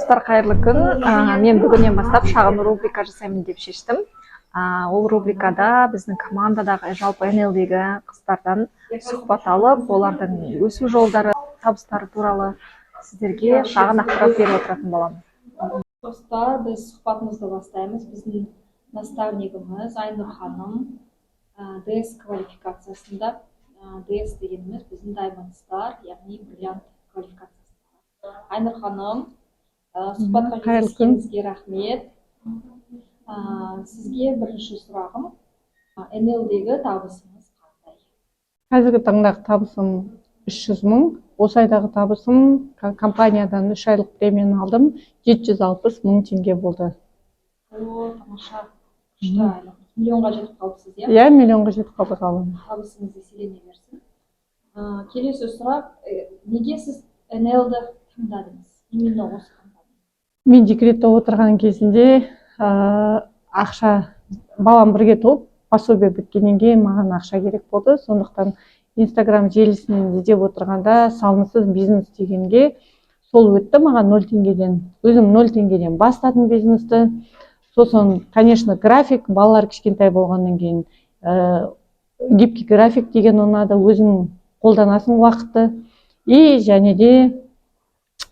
Достар, қайырлы күн. Мен бүгіннен бастап шағын рубрика жасаймын деп шештім. Ол рубрикада біздің командадағы жалпы НЛ-дегі қыздардан сұхбат алып, олардың өсу жолдары, табыстары туралы сіздерге шағын ақпарат беріп отыратын боламын. Достар, біз сұхбатымызды бастаймыз. Біздің наставнигіміз Айнұр ханым ДС квалификациясында. ДС дегеніміз біздің Diamond Star, яғни бриллиант квалификациясында. Айнұр ханым, сұхбатқа келіскеніңізге рахмет. Сізге бірінші сұрағым, НЛ-дегі табысыңыз қандай? Қазіргі таңдағы табысым 300 мың. Осы айдағы табысым компаниядан 3 айлық премияны алдым. 760 мың теңге болды. О, тамаша. 3 айлық. Миллионға жетіп қалыпсыз, иә? Иә, миллионға жетіп қалдым. Табысыңыз еселене берсін. Келесі сұрақ, неге сіз НЛ-ді таңдадыңыз? Именно осы компания. Мен декретте отырған кезінде ақша, балам бірге туып, пособие біткеннен кейін маған ақша керек болды. Сондықтан Инстаграм желісінен іздеп отырғанда салымсыз бизнес дегенге сол өтті маған 0 теңгеден. Өзім 0 теңгеден бастадым бизнесті. Сосын, конечно, график, балалар кішкентай болғаннан кейін гибкий график деген ұнады, өзің қолданасың уақытты. И және де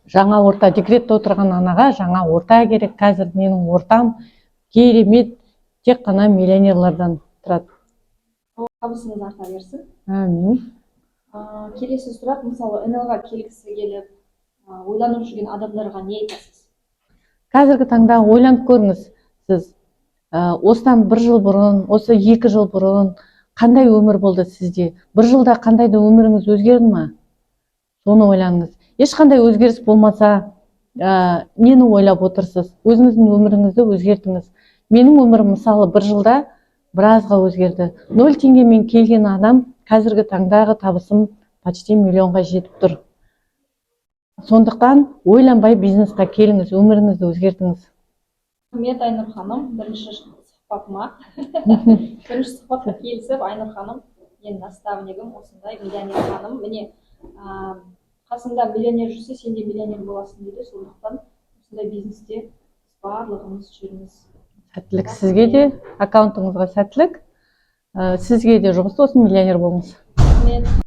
жаңа орта, декретте отырған анаға жаңа орта керек. Қазір менің ортам керемет, тек қана миллионерлардан тұрады. Табысыңыз арта берсін. Амин. Келесі сұрақ, мысалы, НЛ-ға келгісі келіп, ойланып жүрген адамдарға не айтасыз? Қазіргі таңда ойланып көріңіз сіз. Осыдан 1 жыл бұрын, осы 2 жыл бұрын қандай өмір болды сізде? 1 жылда қандай да өміріңіз өзгерді ма? Соны ойланыңыз. Ешқандай өзгеріс болмаса, нені ойлап отырсыз? Өзіңіздің өміріңізді өзгертіңіз. Менің өмірім мысалы 1 жылда біразға өзгерді. 0 теңгемен келген адам қазіргі таңдағы табысым почти миллионға жетіп тұр. Сондықтан ойланбай бизнесқа келіңіз, өміріңізді өзгертіңіз. Рахмет, Айнұр ханым, бірінші сұхбатыма. Бірінші сұхбатқа келісіп, Айнұр ханым, мен наставнигім, осындай миллионер ханым. Міне, қасында миллионер жүрсе, сен де миллионер боласың дейді. Сондықтан осындай бизнесте барлығымыз жүрміз. Сәттілік сізге де, аккаунтыңызға сәттілік. Сізге де жұмыс болсын, миллионер болыңыз. Рахмет.